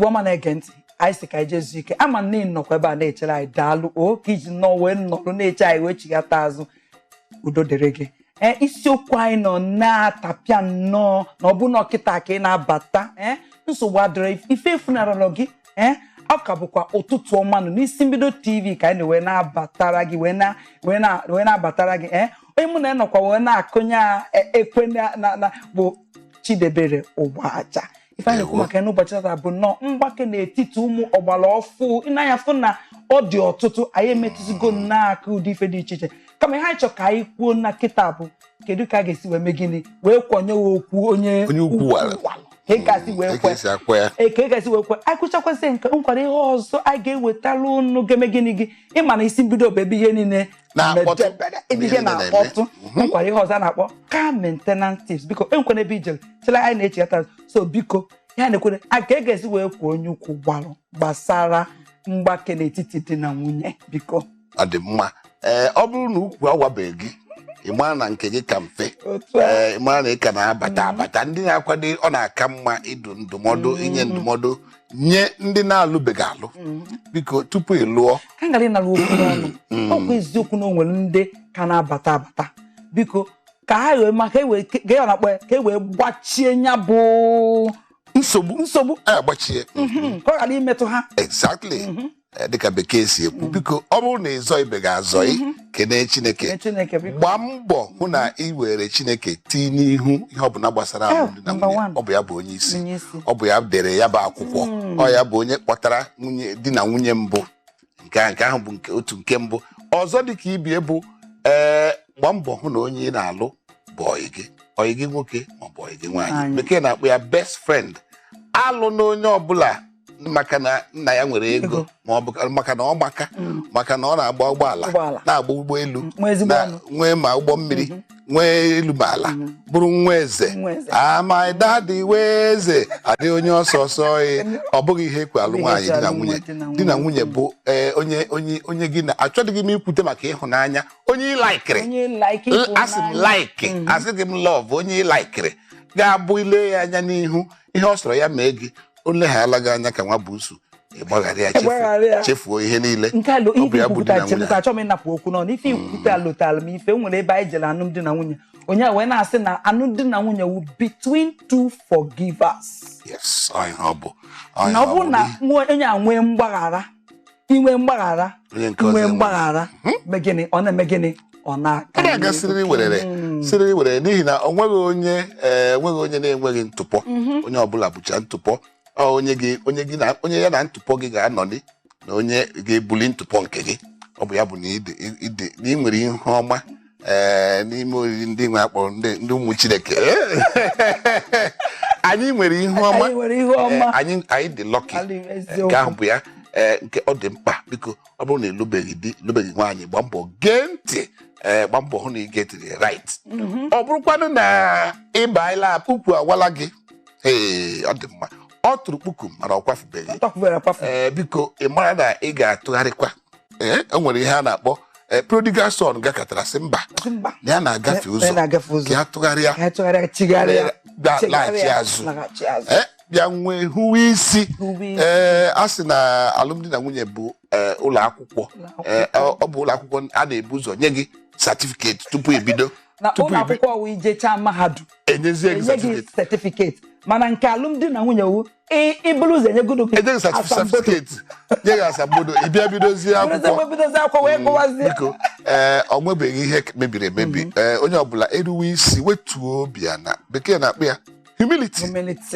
Igbo ọma na-ege ntị anyị sị ka anyị jezu ike ama na ị nọkwa ebe a na-echere anyị daalụ o ka iji nọ wee nọrụ na-eche anyị wee chighata azụ udo dịrị gị isiokwu anyị nọ na-atapịa nnọọ na ọ bụ na ọkịta ka ị na-abata nsogbu adịrị ife efunarala gị ọ ka bụkwa ụtụtụ ọma nọ n'isi mbido TV ka anyị na-wee na-abatara gị wee na-abatara gị onye mụ na ya nọkwa wee na-akụnye ekwe na bụ Chidebere Ụgbaja ife anyị na-ekwu maka n'ụbọchị taa bụ nnọọ mgbake n'etiti ụmụ ọgbara ọfụ ịnanya fụ na ọ dị ọtụtụ anyị emetụzigo n'aka ụdị ife dị iche iche kama ihe anyị chọ ka anyị kwuo na kịta bụ kedu ka a ga-esi wee mee gịnị wee kwanye okwu onye ukwu ka gasị wee kwe anyị kwụchakwasị nke nkwado ihe ọzọ anyị ga-ewetara unu ga-eme gịnị gị ịma na isi mbido bụ ebe ihe niile ihe na-akpọtụ nkwado ihe ọzọ a na-akpọ car maintenance tips biko enkwere ebe ijere chela anyị na-echeta so biko ya na-ekwere aka ga-esi wee kwuo onye ukwu gbalụ gbasara mgbake n'etiti di na nwunye biko ọ dị mma ọ bụrụ na ukwu awabeghị gị ịma na nke gị ka mfe ịma na ị ka na-abata ndị na-akwado ọ na-aka mma ịdụ ndụmọdụ inye ndụmọdụ nye ndị na-alụbeghị alụ biko tupu ị lụọ ka ngara ịnara okwu n'ọnụ ọ bụ eziokwu na o nwere ndị ka na-abata biko ka ha wee maka ka e wee gbachie nya bụ nsogbu agbachie ka ọ ghara imetụ ha exactly dịka bekee si ekwu biko ọ bụrụ na ịzọ ibe ga-azọ kene Chineke gbaa mbọ hụ na ị were Chineke tinye n'ihu ihe ọbụla gbasara alụmdi na nwunye ọ bụ ya bụ onye isi ọ bụ ya dere ya bụ akwụkwọ ọ ya bụ onye kpọtara di na nwunye mbụ nke ahụ bụ nke otu nke mbụ ọzọ dịka ibie bụ gbaa mbọ hụ na onye ị na-alụ bụ ọyị gị nwoke maọbụ ọyị gị nwaanyị bekee na-akpọ ya best friend alụ na onye ọbụla maka na nna ya nwere ego ma ọ bụ maka na ọ maka na ọ na-agba ụgbọala na-agba ụgbọelu nwee ma ụgbọ mmiri nwee elu ma ala bụrụ nwa eze my daddy wee eze adị onye ọsọsọ ọ bụghị ihe ekwe alụ nwaanyị di na nwunye bụ onye gị na achọghị m ikwute maka ịhụnanya onye ịlaikiri asị m like asịghị m love onye ịlaikiri ga-abụ ile ya anya n'ihu ihe ọ sọrọ ya mee gị onye ha alaghị anya ka nwa bụ usu ịgbaghara ya chefuo ihe niile ọ bụ ya bụ di na nwunye achọ m ịnapụ okwu n'ọnụ ife ikwute alụtala m ife nwere ebe anyị jere alụmdi na nwunye onye wee na-asị na alụmdi na nwunye wu between two forgivers yes ọ bụ na ọ bụ na onye a nwee mgbaghara inwe mgbaghara megịnị ọ na-eme gịnị ọ na-aga siriri were n'ihi na onweghị onye na-enweghị ntụpọ onye ọbụla bụcha ntụpọ onye ya na ntụpọ gị ga-anọdị na onye ga-ebuli ntụpọ nke gị ọ bụ ya bụ na ị nwere ihe ọma n'ime oriri ndị nwe akpọrọ ndị ụmụ Chineke anyị nwere ihe ọma anyị dị lucky nke ahụ bụ ya nke ọ dị mkpa biko ọ bụrụ na ịlụbeghị di lụbeghị nwaanyị gbaa mbọ gee ntị gbaa mbọ hụ na ị getiri right ọ bụrụkwanụ na ịbaala ukwu awala gị ọ dị mma ọ tụrụ kpuku mana ọ kwafubeghị biko ị mara na ị ga-atụgharịkwa o nwere ihe a na-akpọ prodigal son gakọtara sị mba na ya na-agafe ụzọ ka ya tụgharịa laghachi azụ bịa nwee hụwa isi a sị na alụmdi na nwunye bụ ụlọ akwụkwọ ọ bụ ụlọ akwụkwọ a na-ebu ụzọ nye gị certificate tupu ibido na ụlọ akwụkwọ wụ ijecha mahadum enyezie gị certificate mana nke alụmdi na nwunye wu ịbụrụ ụzọ enyegodo enyeghị certificate nye gị asambodo ịbịa bidozie akwụkwọ biko ọ nwebeghị ihe mebiri emebi onye ọbụla eruwe isi wetuo obi ya na bekee na-akpọ ya humility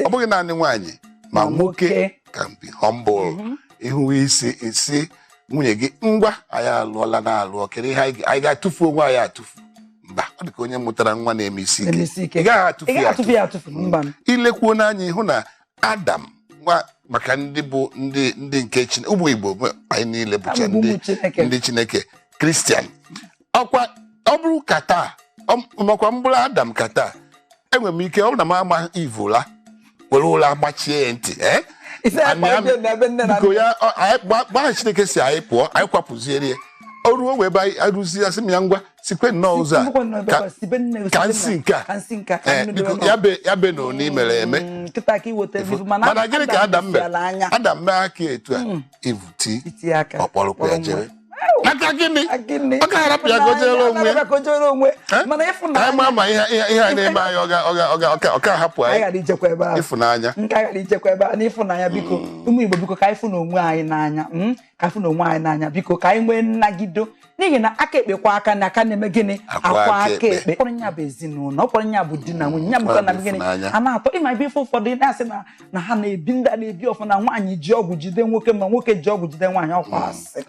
ọ bụghị naanị nwaanyị ma nwoke can be humble ịhụwe isi nwunye gị ngwa anyị alụọla na-alụọ kere ihe anyị ga-atụfu onwe anyị atụfu mba ọ dịka onye mụtara nwa na-eme isi ike ị gaghị atụfu ya atụfu ilekwuo n'anya ịhụ na Adam nwa maka ndị bụ ndị nke Chineke ụmụ Igbo anyị niile bụcha ndị Chineke Kristian ọkwa ọ bụrụ ka taa makwa mbụrụ Adam ka taa enwere m ike ọ na m ama ivụla were ụlọ gbachie ya ntị biko ya gbaa Chineke si anyị pụọ anyị kwapụziere ya o ruo wee ebe anyị arụzi asị m ya ngwa sikwe nnọọ ụzọ a ka nsị nke a biko ya be na oni mere eme mana gịnị ka Adam mee aka etu a ivuti ọkpọrọkwa ya jere maka gịnị ọ ga-arapụ ya gojere onwe anyị ma ihe a na-eme anyị ọka hapụ anyị ịfụnanya n'ịfụnanya biko ụmụ Igbo biko ka anyị fụ n'onwe anyị n'anya ka anyị fụ n'onwe anyị n'anya biko ka anyị nwee nnagido n'ihi na aka ekpekwa aka na aka na-eme gịnị akwa aka ekpe ọkpọrọ nya bụ ezinụlọ ọkpọrọ nya bụ di na nwunye nya bụkwa na gịnị a na-atọ ịma ebe ife ụfọdụ na-asị na ha na-ebi ndị a na-ebi ọfụna nwaanyị ji ọgwụ jide nwoke ma nwoke ji ọgwụ jide nwaanyị ọkwa asị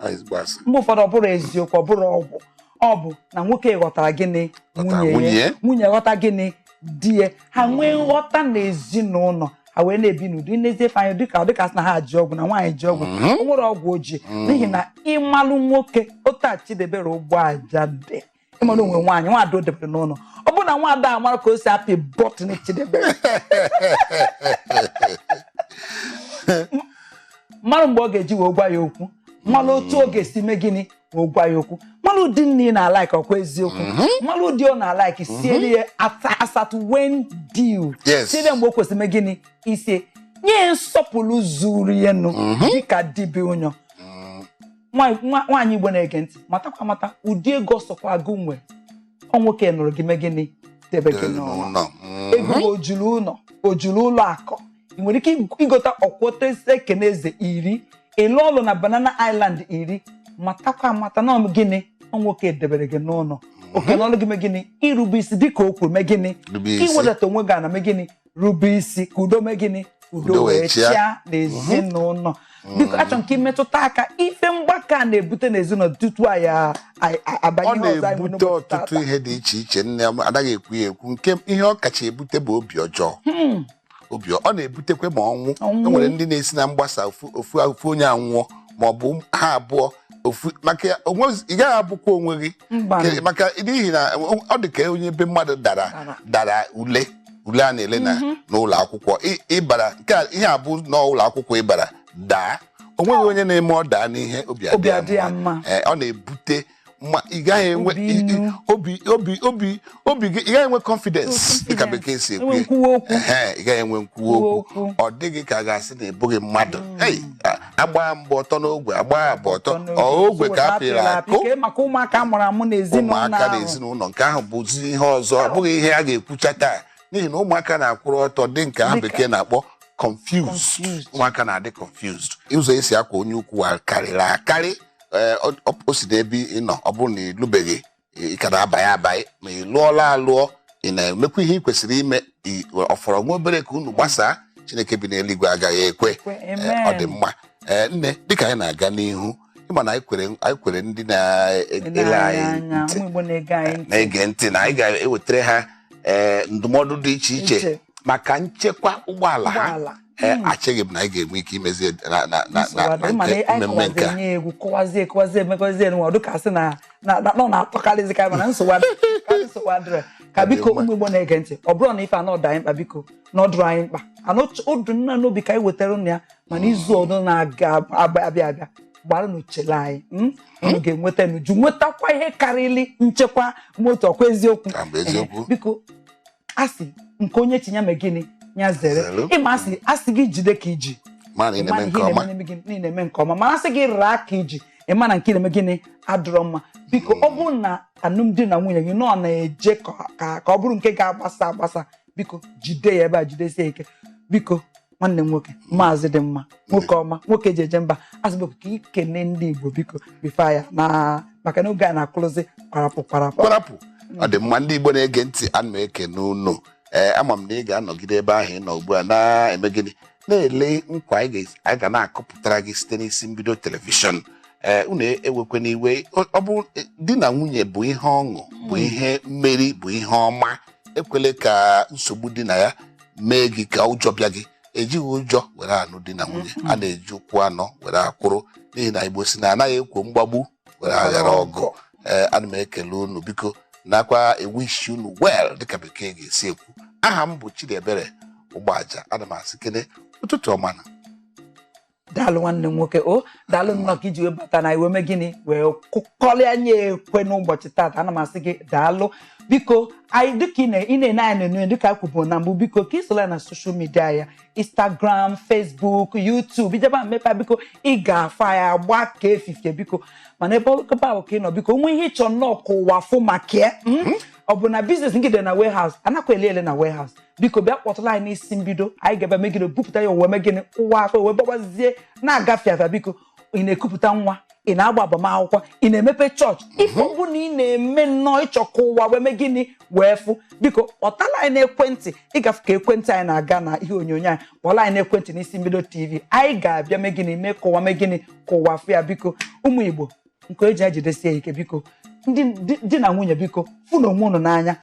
mgbe ụfọdụ ọ bụrụ eziokwu ọ bụrụ ọgwụ ọ bụ na nwoke ghọtara gịnị nwunye ghọta gịnị di ya ha nwee nghọta na ezinụlọ ha wee na-ebi n'udo n'ezie anya dịka sị na ha ji ọgwụ na nwaanyị ji ọgwụ o nwere ọgwụ oji n'ihi na ịmalụ nwoke otu a Chidebere ụgbọ aja dị ịmalụ onwe nwaanyị nwaada o debere n'ụlọ ọ bụrụ na nwaada amara ka o si apị bọtụn Chidebere mmadụ mgbe ọ ga-eji wee gwa ya okwu mmalụ otu ọ ga-esi mee gịnị wee gwa ya okwu mmalụ ụdị nne na-alaik ọkwa eziokwu mmalụ ụdị ọ na-alaik siere ya asatụ wen diu siere mgbe o kwesịrị mee gịnị ise nye nsọpụrụ zuru ya nụ dịka dibịa ụnyọ nwaanyị Igbo na-ege ntị matakwa mata ụdị ego sọkwa agụ nwe ọ nwoke nụrụ gị mee gịnị debe gị n'ụlọ ego ojuru ụlọ akọ ị nwere ike ịgota ọkwọtese Ekeneze 10 elu ọlụ na Banana Island 10 matakwa amata na gịnị nwoke debere gị n'ụlọ oke n'ọlụ gị mee gịnị irube isi dịka o kwuru mee gịnị iwedata onwe gị na mee gịnị rube isi ka udo mee gịnị udo wee chịa n'ezinụlọ biko achọrọ ka imetụta aka ife mgbaka na-ebute n'ezinụlọ tutu anyị abanye ọ na-ebute ọtụtụ ihe dị iche iche nne m anaghị ekwu ya ekwu nke ihe ọ kacha ebute bụ obi ọjọọ ọ na-ebutekwe ma ọnwụ enwere ndị na-esi na mgbasa ofu onye anwụọ ma ọ bụ ha abụọ maka ị gaghị abụkwa onwe gị maka n'ihi na ọ dị ka onye ebe mmadụ dara ule a na-ele n'ụlọ akwụkwọ ịbara nke ihe abụ n'ụlọ akwụkwọ ịbara daa onweghị onye na-eme ọ daa n'ihe obi adị ya mma ọ na-ebute ị gaghị enwe obi gị ị gaghị enwe confidence dịka bekee si ekwu ị gaghị enwe nkwuwa okwu ọ dịghị ka a ga-asị na ịbụghị mmadụ agba mbọ ọtọ n'ogwe agba abụ ọtọ ogwe ka a pịrị akụ maka ụmụaka mụrụ amụ n'ezinụlọ nke ahụ bụzi ihe ọzọ ọ bụghị ihe a ga-ekwucha taa n'ihi na ụmụaka na-akwụrụ ọtọ dị nke ha bekee na-akpọ confused ụmụaka na-adị confused ụzọ esi akwa onye ukwu karịrị akarị o si n'ebe ị nọ ọ bụrụ na ịlụbeghị ị ka na-abaghị ma ị lụọla alụọ ị na-emekwa ihe ị kwesịrị ime ọfọrọ nwa obere ka unu gbasaa Chineke bi n'eluigwe agaghị ekwe ọ dị mma nne dịka anyị na-aga n'ihu ịma na anyị kwere ndị na-ele anyị na-ege ntị na anyị ga-ewetara ha ndụmọdụ dị iche iche maka nchekwa ụgbọala ha achịghị m na anyị ga-enwe ike imezi na mmemme nke a egwu kọwazie emekọzie n'ụwa ka sị na na-atọkarịzi ka mana nsogbu adịrị ka biko ụmụ Igbo na-ege ntị ọ bụrụ na ife anọ dị anyị mkpa biko na ọdụrụ anyị mkpa ọdụ nna n'obi ka anyị wetara ụnụ ya mana izu ọdụ na-aga abịa gbara n'uchele anyị unu ga-enweta n'uju nwetakwa ihe karịrị nchekwa moto ọkwa eziokwu biko asị nke onye tinye mee gịnị ya zere ịma asị gị jide ka iji na-eme nke ọma mana asị gị raa ka iji ịma na nke na-eme gịnị adụrọ mma biko ọ bụrụ na alụmdi na nwunye gị nọ na-eje ka ọ bụrụ nke ga-agbasa biko jide ya ebe a jidesie ike biko nwanne m nwoke maazị dị mma nwoke ọma nwoke ji eje mba asịbụ ka ikene ndị Igbo biko bifa ya na maka na oge a na-akụrụzi kwarapụ ọ dị mma ndị Igbo na-ege ntị ana m ekene unu ama m na ị ga-anọgide ebe ahụ ị nọ ugbu a na-eme gịnị na-ele nkwa anyị ga na-akọpụtara gị site n'isi mbido telivishọn unu ewekwe n'iwe ọ bụ di na nwunye bụ ihe ọṅụ bụ ihe mmeri bụ ihe ọma ekwele ka nsogbu dị na ya mee gị ka ụjọ bịa gị ejighị ụjọ were anụ di na nwunye a na-eji ụkwụ anọ were akwụrụ n'ihi na Igbo si na anaghị ekwo mgbagbu were aghara ọgụ ana m ekele unu biko nakwa ewish unu well dịka bekee ga-esi ekwu aha m bụ Chidebere Ụgbọaja ana m asị kene ụtụtụ ọma na daalụ nwanne m nwoke o daalụ nnọọ ka iji wee bata na iwe mee gịnị wee kụkọrịa nye ekwe n'ụbọchị taata. Ana m asị gị daalụ. Biko anyị dịka ị na-ene anyị n'enyo dịka akwụbụ na mbụ, biko ka isola na soshal midia ya, Instagram, Facebook, YouTube, ijeba mmepe biko ị ga-afụ anyị agba ka efifie biko. Mana ebe ọkọba ahụ ka ị nọ biko onwe ihe ịchọ nnọọ ka ụwa fụ maka ya, ọ bụ na biznes nke dị na warehouse anakwa ele na warehouse, biko bịa kpọtụla anyị n'isi mbido. Anyị ga-ebe megide bupụta ya owe megịnị ụwa afọ wee gbagbazie na-agafe afịa. Biko ị na-ekupụta nwa, ị na-agba agbamakwụkwọ, ị na-emepe chọọchị, ife ọ bụ na ị na-eme nnọọ ịchọ ka ụwa wee mee gịnị wee fụ, biko kpọtala anyị n'ekwentị. Ịgafe ka ekwentị anyị na-aga na ihe onyonyo anyị, kpọla anyị n'ekwentị n'isi mbido TV. Anyị ga-abịa mee gịnị mee ka ụwa mee gịnị ka ụwa fụ ya. Biko ụmụ Igbo nke eji ejidesie ike, biko ndị di na nwunye biko fụ na onwe unu n'anya.